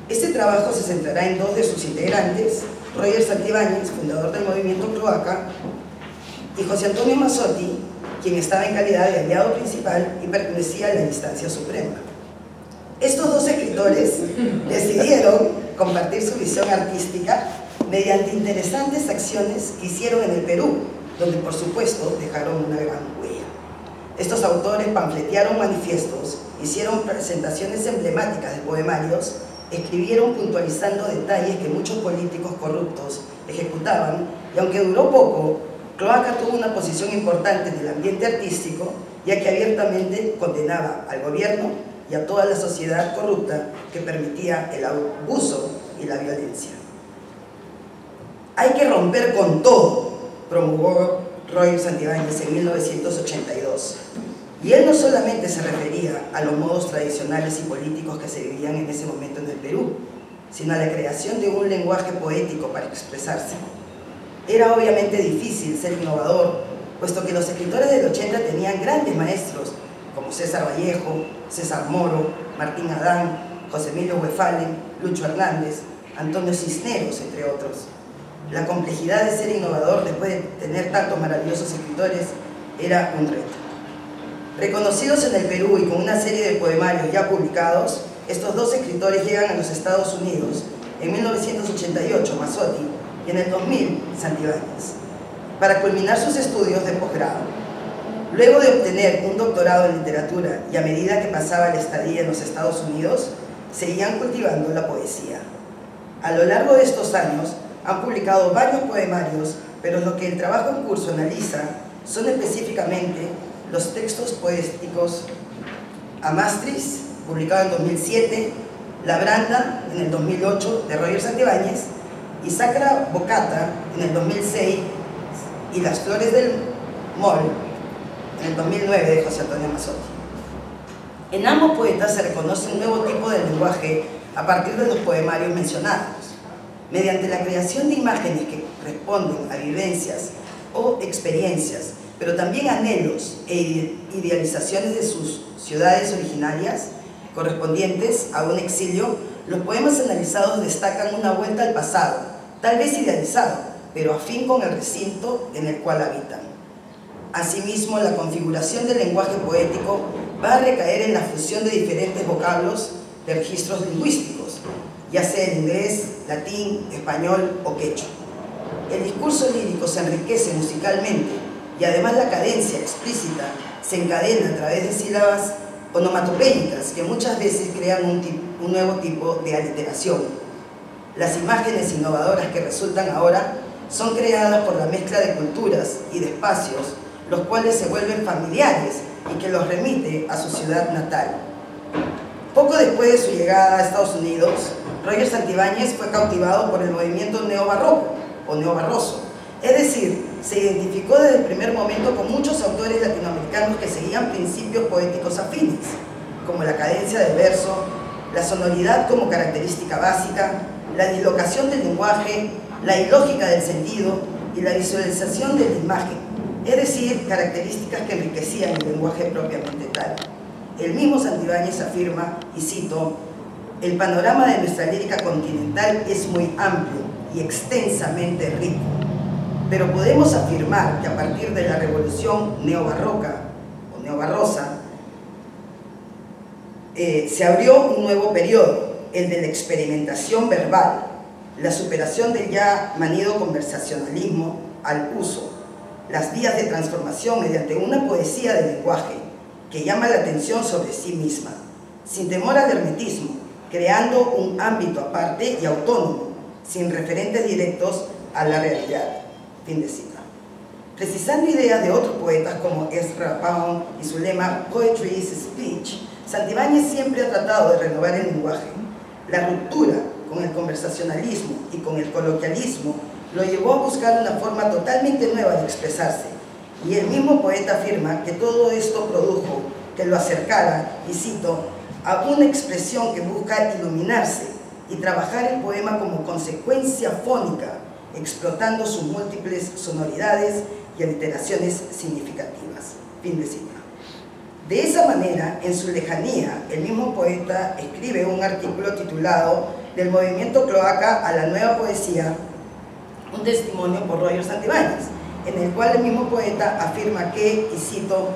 Este trabajo se centrará en dos de sus integrantes, Roger Santibáñez, fundador del movimiento Cloaca, y José Antonio Mazzotti, quien estaba en calidad de aliado principal y pertenecía a la instancia suprema. Estos dos escritores decidieron compartir su visión artística mediante interesantes acciones que hicieron en el Perú, donde por supuesto dejaron una gran huella. Estos autores panfletearon manifiestos, hicieron presentaciones emblemáticas de poemarios, escribieron puntualizando detalles que muchos políticos corruptos ejecutaban, y aunque duró poco, Cloaca tuvo una posición importante en el ambiente artístico, ya que abiertamente condenaba al gobierno y a toda la sociedad corrupta que permitía el abuso y la violencia. Hay que romper con todo, promulgó Roger Santibáñez en 1982. Y él no solamente se refería a los modos tradicionales y políticos que se vivían en ese momento en el Perú, sino a la creación de un lenguaje poético para expresarse. Era obviamente difícil ser innovador, puesto que los escritores del 80 tenían grandes maestros, como César Vallejo, César Moro, Martín Adán, José Emilio Wefalen, Lucho Hernández, Antonio Cisneros, entre otros. La complejidad de ser innovador después de tener tantos maravillosos escritores era un reto. Reconocidos en el Perú y con una serie de poemarios ya publicados, estos dos escritores llegan a los Estados Unidos en 1988, Mazzotti, y en el 2000, Santibáñez, para culminar sus estudios de posgrado. Luego de obtener un doctorado en literatura y a medida que pasaba la estadía en los Estados Unidos, seguían cultivando la poesía. A lo largo de estos años han publicado varios poemarios, pero lo que el trabajo en curso analiza son específicamente los textos poéticos Amastris, publicado en 2007, La Branda, en el 2008, de Roger Santibáñez, y Sacra Bocata, en el 2006, y Las Flores del Mol, en el 2009, de José Antonio Mazzotti. En ambos poetas se reconoce un nuevo tipo de lenguaje a partir de los poemarios mencionados, mediante la creación de imágenes que responden a vivencias o experiencias, pero también anhelos e idealizaciones de sus ciudades originarias, correspondientes a un exilio. Los poemas analizados destacan una vuelta al pasado, tal vez idealizado, pero afín con el recinto en el cual habitan. Asimismo, la configuración del lenguaje poético va a recaer en la fusión de diferentes vocablos de registros lingüísticos, ya sea en inglés, latín, español o quechua. El discurso lírico se enriquece musicalmente y además la cadencia explícita se encadena a través de sílabas onomatopéyicas que muchas veces crean un nuevo tipo de aliteración. Las imágenes innovadoras que resultan ahora son creadas por la mezcla de culturas y de espacios, los cuales se vuelven familiares y que los remite a su ciudad natal. Poco después de su llegada a Estados Unidos, Roger Santibáñez fue cautivado por el movimiento neobarroco o neobarroso, es decir, se identificó desde el primer momento con muchos autores latinoamericanos que seguían principios poéticos afines, como la cadencia del verso, la sonoridad como característica básica, la dislocación del lenguaje, la ilógica del sentido y la visualización de la imagen, es decir, características que enriquecían el lenguaje propiamente tal. El mismo Santibáñez afirma, y cito, «El panorama de nuestra lírica continental es muy amplio y extensamente rico, pero podemos afirmar que a partir de la revolución neobarroca o neobarrosa se abrió un nuevo periodo, el de la experimentación verbal, la superación del ya manido conversacionalismo al uso, las vías de transformación mediante una poesía del lenguaje que llama la atención sobre sí misma, sin temor al hermetismo, creando un ámbito aparte y autónomo, sin referentes directos a la realidad». Fin de cita. Precisando ideas de otros poetas como Ezra Pound y su lema «Poetry is Speech», Santibáñez siempre ha tratado de renovar el lenguaje. La ruptura con el conversacionalismo y con el coloquialismo lo llevó a buscar una forma totalmente nueva de expresarse, y el mismo poeta afirma que todo esto produjo que lo acercara, y cito, a una expresión que busca iluminarse y trabajar el poema como consecuencia fónica, explotando sus múltiples sonoridades y aliteraciones significativas. Fin de cita. De esa manera, en su lejanía, el mismo poeta escribe un artículo titulado del movimiento cloaca a la nueva poesía, un testimonio por Roger Santibáñez, en el cual el mismo poeta afirma que, y cito,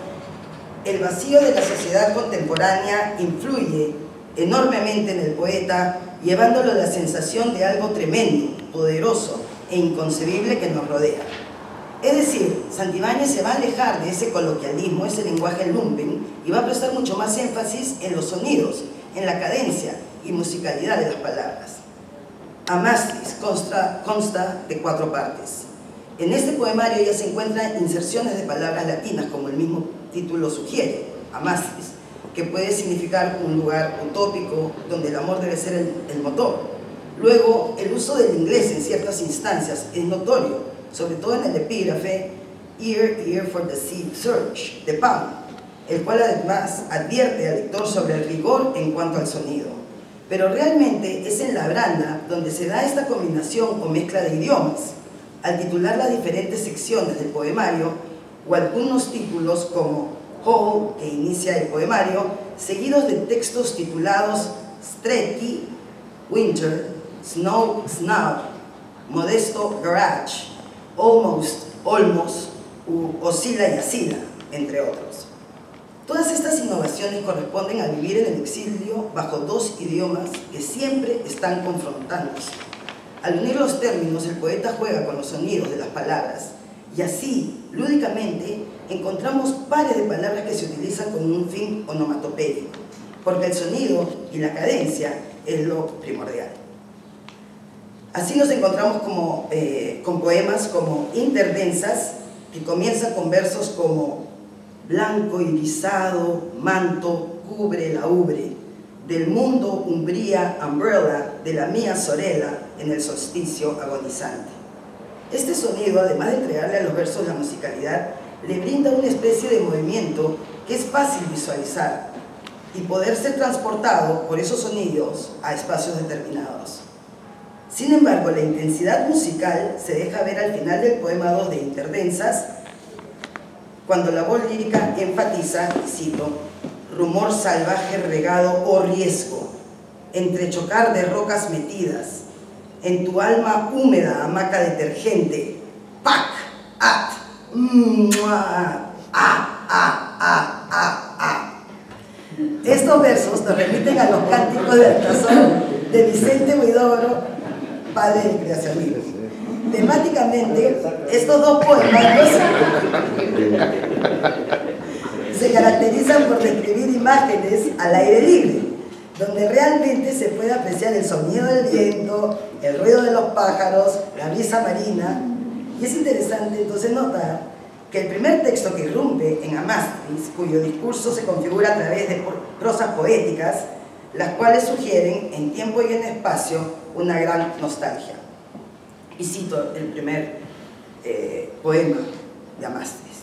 el vacío de la sociedad contemporánea influye enormemente en el poeta, llevándolo a la sensación de algo tremendo, poderoso e inconcebible que nos rodea. Es decir, Santibáñez se va a alejar de ese coloquialismo, ese lenguaje lumpen, y va a prestar mucho más énfasis en los sonidos, en la cadencia y musicalidad de las palabras. Amastris consta de 4 partes. En este poemario ya se encuentran inserciones de palabras latinas, como el mismo título sugiere, Amastris, que puede significar un lugar utópico donde el amor debe ser el motor. Luego, el uso del inglés en ciertas instancias es notorio, sobre todo en el epígrafe Ear for the Sea Search de Pound, el cual además advierte al lector sobre el rigor en cuanto al sonido. Pero realmente es en la branda donde se da esta combinación o mezcla de idiomas, al titular las diferentes secciones del poemario o algunos títulos como Whole, que inicia el poemario, seguidos de textos titulados Stretchy, Winter, Snow, Modesto, Garage, Almost, Oscila y Asila, entre otros. Todas estas innovaciones corresponden a vivir en el exilio bajo 2 idiomas que siempre están confrontándose. Al unir los términos, el poeta juega con los sonidos de las palabras y así, lúdicamente, encontramos pares de palabras que se utilizan con un fin onomatopédico, porque el sonido y la cadencia es lo primordial. Así nos encontramos con poemas como Interdensas, que comienza con versos como blanco irisado, manto, cubre la ubre, del mundo umbría, umbrella, de la mía sorella, en el solsticio agonizante. Este sonido, además de entregarle a los versos la musicalidad, le brinda una especie de movimiento que es fácil visualizar y poder ser transportado por esos sonidos a espacios determinados. Sin embargo, la intensidad musical se deja ver al final del poema 2 de Interdensas, cuando la voz lírica enfatiza, y cito, rumor salvaje regado o riesgo, entre chocar de rocas metidas, en tu alma húmeda hamaca detergente, pac, at, Estos versos nos remiten a los cánticos de Altazor de Vicente Huidobro, padre del creacionismo. Temáticamente, estos 2 poemas se caracterizan por describir imágenes al aire libre, donde realmente se puede apreciar el sonido del viento, el ruido de los pájaros, la brisa marina. Y es interesante entonces notar que el primer texto que irrumpe en Amastris, cuyo discurso se configura a través de prosas poéticas, las cuales sugieren en tiempo y en espacio una gran nostalgia. Y cito el primer poema de Amastris.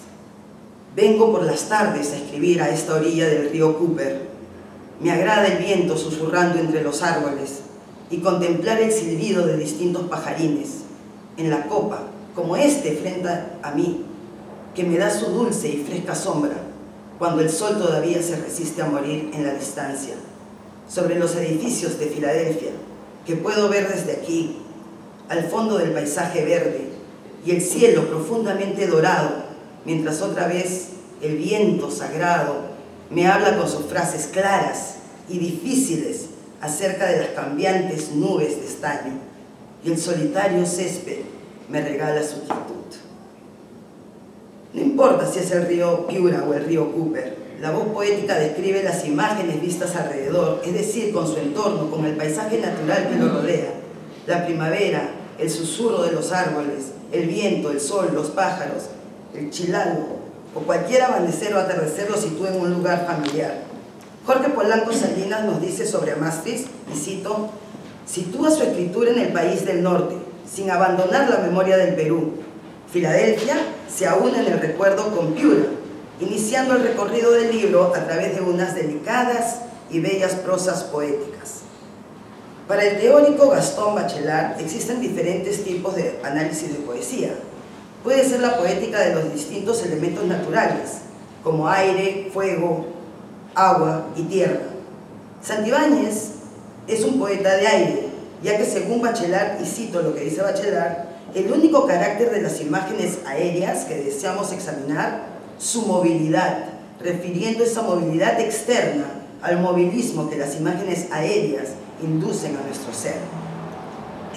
Vengo por las tardes a escribir a esta orilla del río Cooper. Me agrada el viento susurrando entre los árboles y contemplar el silbido de distintos pajarines en la copa, como este frente a mí, que me da su dulce y fresca sombra cuando el sol todavía se resiste a morir en la distancia, sobre los edificios de Filadelfia, que puedo ver desde aquí, al fondo del paisaje verde y el cielo profundamente dorado, mientras otra vez el viento sagrado me habla con sus frases claras y difíciles acerca de las cambiantes nubes de estaño, y el solitario césped me regala su quietud. No importa si es el río Piura o el río Cooper, la voz poética describe las imágenes vistas alrededor, es decir, con su entorno, con el paisaje natural que lo rodea, la primavera, el susurro de los árboles, el viento, el sol, los pájaros, el chilalo, o cualquier amanecer o atardecer lo sitúa en un lugar familiar. Jorge Polanco Salinas nos dice sobre Amastris, y cito, sitúa su escritura en el país del norte, sin abandonar la memoria del Perú. Filadelfia se aúna en el recuerdo con Piura, iniciando el recorrido del libro a través de unas delicadas y bellas prosas poéticas. Para el teórico Gastón Bachelard existen diferentes tipos de análisis de poesía. Puede ser la poética de los distintos elementos naturales, como aire, fuego, agua y tierra. Santibáñez es un poeta de aire, ya que según Bachelard, y cito lo que dice Bachelard, el único carácter de las imágenes aéreas que deseamos examinar, su movilidad, refiriendo esa movilidad externa al movilismo que las imágenes aéreas inducen a nuestro ser.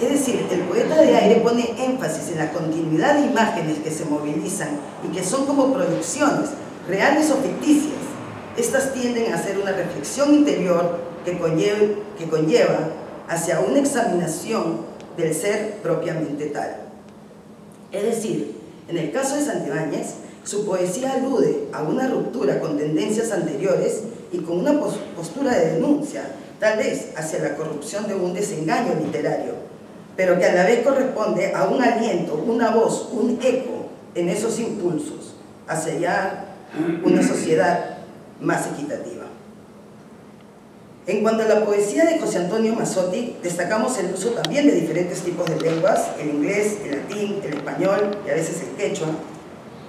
Es decir, el poeta de aire pone énfasis en la continuidad de imágenes que se movilizan y que son como proyecciones, reales o ficticias. Estas tienden a hacer una reflexión interior que conlleva hacia una examinación del ser propiamente tal. Es decir, en el caso de Santibáñez, su poesía alude a una ruptura con tendencias anteriores y con una postura de denuncia, tal vez hacia la corrupción de un desengaño literario, pero que a la vez corresponde a un aliento, una voz, un eco en esos impulsos hacia allá una sociedad más equitativa. En cuanto a la poesía de José Antonio Mazzotti, destacamos el uso también de diferentes tipos de lenguas, el inglés, el latín, el español y a veces el quechua.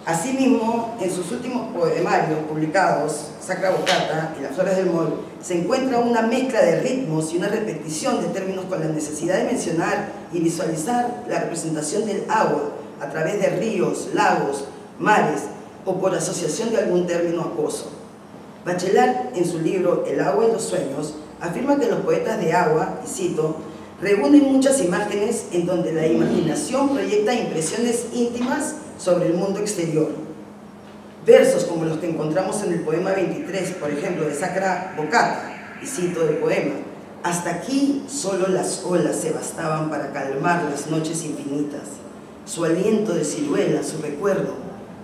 Asimismo, en sus últimos poemarios publicados, Sacra Bocata y Las Flores del Mol, se encuentra una mezcla de ritmos y una repetición de términos con la necesidad de mencionar y visualizar la representación del agua a través de ríos, lagos, mares o por asociación de algún término acuoso. Bachelard, en su libro El agua y los sueños, afirma que los poetas de agua, y cito, reúnen muchas imágenes en donde la imaginación proyecta impresiones íntimas sobre el mundo exterior. Versos como los que encontramos en el poema 23, por ejemplo, de Sacra Bocata, y cito del poema, hasta aquí solo las olas se bastaban para calmar las noches infinitas, su aliento de ciruela, su recuerdo,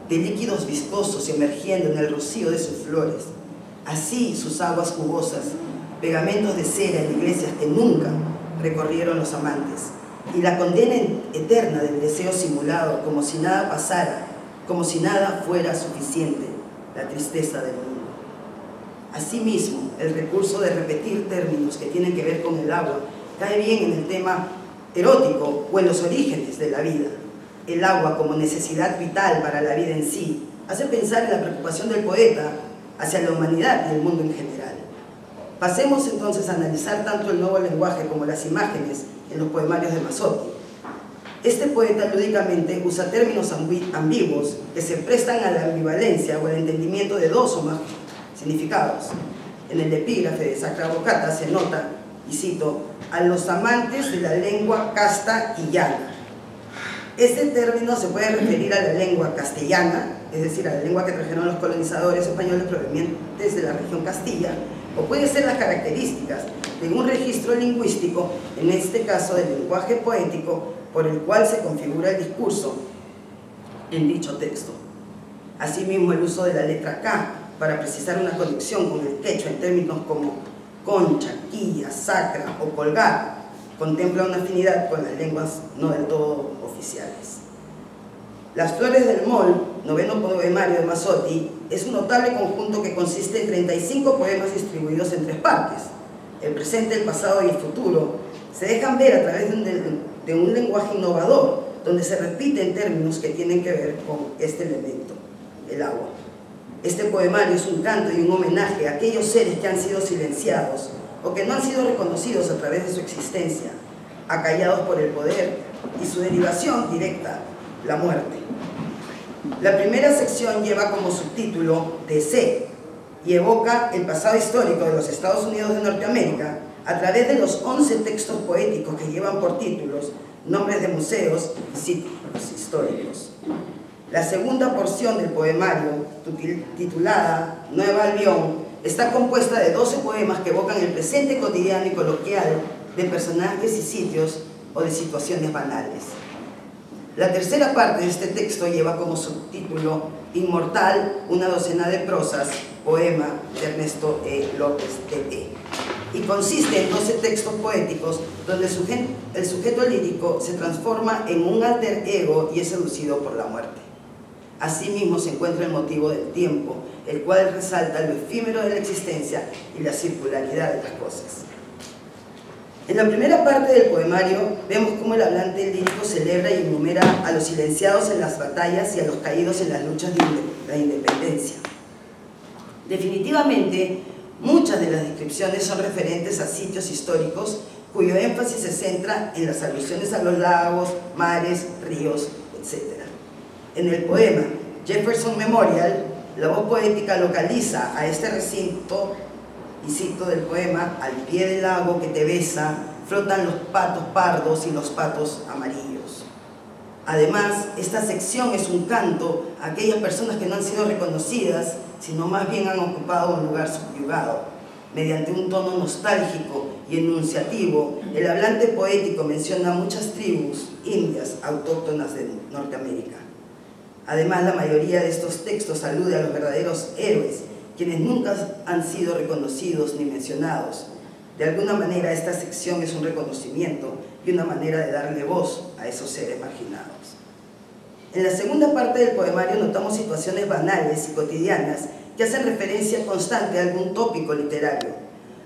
de líquidos viscosos emergiendo en el rocío de sus flores, así sus aguas jugosas, pegamentos de cera en iglesias que nunca recorrieron los amantes, y la condena eterna del deseo simulado, como si nada pasara, como si nada fuera suficiente, la tristeza del mundo. Asimismo, el recurso de repetir términos que tienen que ver con el agua cae bien en el tema erótico o en los orígenes de la vida. El agua como necesidad vital para la vida en sí hace pensar en la preocupación del poeta hacia la humanidad y el mundo en general. Pasemos entonces a analizar tanto el nuevo lenguaje como las imágenes en los poemarios de Mazzotti. Este poeta lúdicamente usa términos ambiguos que se prestan a la ambivalencia o al entendimiento de dos o más significados. En el epígrafe de Sacra Bocata se nota, y cito, a los amantes de la lengua casta y llana. Este término se puede referir a la lengua castellana, es decir, a la lengua que trajeron los colonizadores españoles provenientes de la región Castilla, o puede ser las características de un registro lingüístico, en este caso del lenguaje poético, por el cual se configura el discurso en dicho texto. Asimismo, el uso de la letra K para precisar una conexión con el quechua en términos como concha, quilla, sacra o colgar, contempla una afinidad con las lenguas no del todo oficiales. Las Flores del Mol, noveno poemario de Mazzotti, es un notable conjunto que consiste en 35 poemas distribuidos en 3 partes. El presente, el pasado y el futuro se dejan ver a través de un lenguaje innovador, donde se repiten términos que tienen que ver con este elemento, el agua. Este poemario es un canto y un homenaje a aquellos seres que han sido silenciados o que no han sido reconocidos a través de su existencia, acallados por el poder y su derivación directa, la muerte. La primera sección lleva como subtítulo DC y evoca el pasado histórico de los Estados Unidos de Norteamérica a través de los 11 textos poéticos que llevan por títulos nombres de museos y sitios históricos. La segunda porción del poemario, titulada Nueva Albión, está compuesta de 12 poemas que evocan el presente cotidiano y coloquial de personajes y sitios o de situaciones banales. La tercera parte de este texto lleva como subtítulo Inmortal, una docena de prosas, poema de Ernesto López E. Y consiste en 12 textos poéticos donde el sujeto lírico se transforma en un alter ego y es seducido por la muerte. Asimismo se encuentra el motivo del tiempo, el cual resalta lo efímero de la existencia y la circularidad de las cosas. En la primera parte del poemario vemos cómo el hablante lírico celebra y enumera a los silenciados en las batallas y a los caídos en las luchas de la independencia. Definitivamente, muchas de las descripciones son referentes a sitios históricos cuyo énfasis se centra en las alusiones a los lagos, mares, ríos, etc. En el poema Jefferson Memorial, la voz poética localiza a este recinto, y cito del poema: al pie del lago que te besa, flotan los patos pardos y los patos amarillos. Además, esta sección es un canto a aquellas personas que no han sido reconocidas, sino más bien han ocupado un lugar subyugado. Mediante un tono nostálgico y enunciativo, el hablante poético menciona muchas tribus indias autóctonas de Norteamérica. Además, la mayoría de estos textos alude a los verdaderos héroes, quienes nunca han sido reconocidos ni mencionados. De alguna manera, esta sección es un reconocimiento y una manera de darle voz a esos seres marginados. En la segunda parte del poemario notamos situaciones banales y cotidianas que hacen referencia constante a algún tópico literario.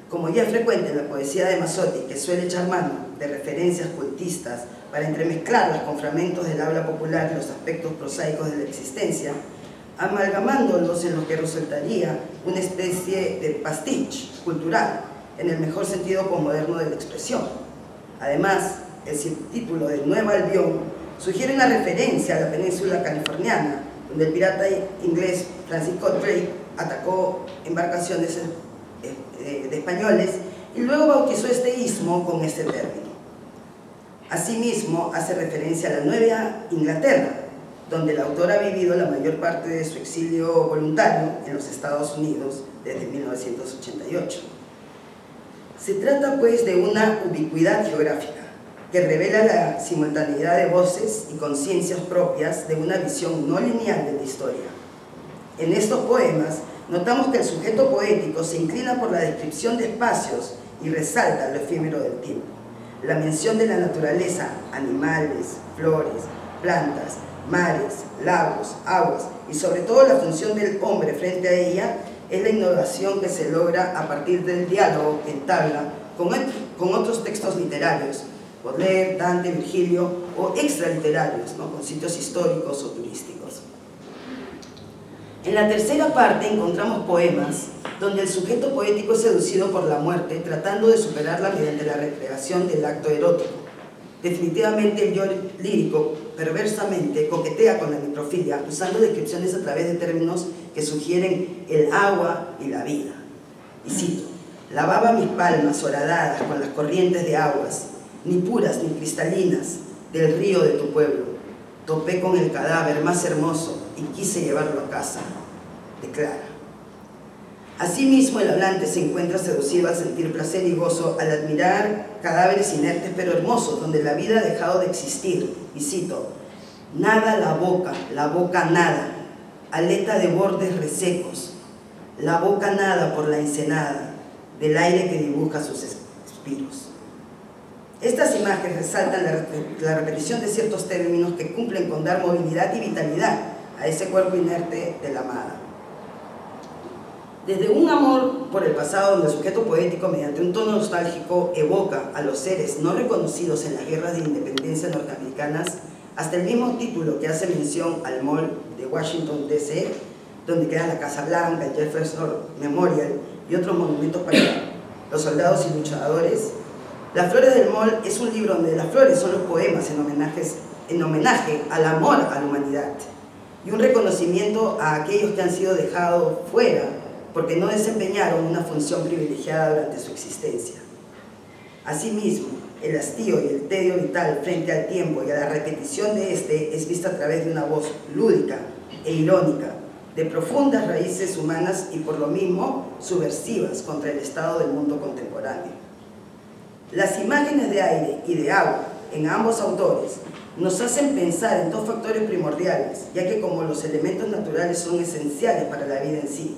Como ya es frecuente en la poesía de Mazzotti, que suele echar mano de referencias cultistas para entremezclarlas con fragmentos del habla popular y los aspectos prosaicos de la existencia, amalgamándolos en lo que resultaría una especie de pastiche cultural, en el mejor sentido posmoderno de la expresión. Además, el subtítulo de Nueva Albión sugiere una referencia a la península californiana, donde el pirata inglés Francisco Drake atacó embarcaciones de españoles y luego bautizó este istmo con este término. Asimismo, hace referencia a la Nueva Inglaterra, donde el autor ha vivido la mayor parte de su exilio voluntario en los Estados Unidos desde 1988. Se trata pues de una ubicuidad geográfica que revela la simultaneidad de voces y conciencias propias de una visión no lineal de la historia. En estos poemas notamos que el sujeto poético se inclina por la descripción de espacios y resalta lo efímero del tiempo. La mención de la naturaleza, animales, flores, plantas, mares, lagos, aguas y sobre todo la función del hombre frente a ella es la innovación que se logra a partir del diálogo que entabla con otros textos literarios, Baudelaire, Dante, Virgilio, o extraliterarios, ¿no?, con sitios históricos o turísticos. En la tercera parte encontramos poemas donde el sujeto poético es seducido por la muerte, tratando de superarla mediante la recreación del acto erótico. Definitivamente el yo lírico perversamente coquetea con la necrofilia, usando descripciones a través de términos que sugieren el agua y la vida. Y cito: lavaba mis palmas horadadas con las corrientes de aguas, ni puras ni cristalinas, del río de tu pueblo. Topé con el cadáver más hermoso y quise llevarlo a casa. Declara. Asimismo, el hablante se encuentra seducido al sentir placer y gozo al admirar cadáveres inertes pero hermosos, donde la vida ha dejado de existir. Y cito: nada la boca nada, aleta de bordes resecos, la boca nada por la ensenada, del aire que dibuja sus espiros. Estas imágenes resaltan la repetición de ciertos términos que cumplen con dar movilidad y vitalidad a ese cuerpo inerte de la amada. Desde un amor por el pasado, donde el sujeto poético, mediante un tono nostálgico, evoca a los seres no reconocidos en las guerras de independencia norteamericanas, hasta el mismo título que hace mención al Mall de Washington, D.C., donde queda la Casa Blanca, el Jefferson Memorial y otros monumentos para los soldados y luchadores. Las Flores del Mall es un libro donde las flores son los poemas en homenaje al amor a la humanidad y un reconocimiento a aquellos que han sido dejados fuera porque no desempeñaron una función privilegiada durante su existencia. Asimismo, el hastío y el tedio vital frente al tiempo y a la repetición de este es vista a través de una voz lúdica e irónica, de profundas raíces humanas y por lo mismo subversivas contra el estado del mundo contemporáneo. Las imágenes de aire y de agua en ambos autores nos hacen pensar en dos factores primordiales, ya que como los elementos naturales son esenciales para la vida en sí.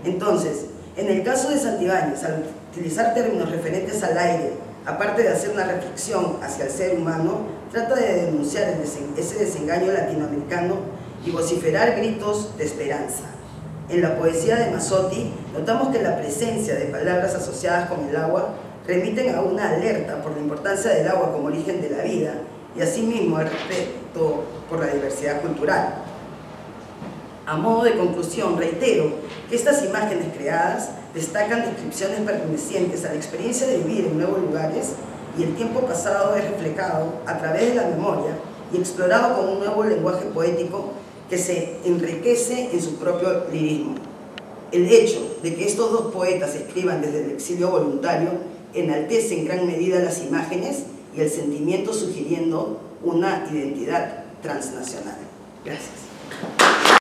Entonces, en el caso de Santibáñez, al utilizar términos referentes al aire, aparte de hacer una reflexión hacia el ser humano, trata de denunciar ese desengaño latinoamericano y vociferar gritos de esperanza. En la poesía de Mazzotti notamos que la presencia de palabras asociadas con el agua remiten a una alerta por la importancia del agua como origen de la vida y asimismo al respeto por la diversidad cultural. A modo de conclusión, reitero que estas imágenes creadas destacan descripciones pertenecientes a la experiencia de vivir en nuevos lugares y el tiempo pasado es reflejado a través de la memoria y explorado con un nuevo lenguaje poético que se enriquece en su propio lirismo. El hecho de que estos dos poetas escriban desde el exilio voluntario enaltece en gran medida las imágenes y el sentimiento, sugiriendo una identidad transnacional. Gracias.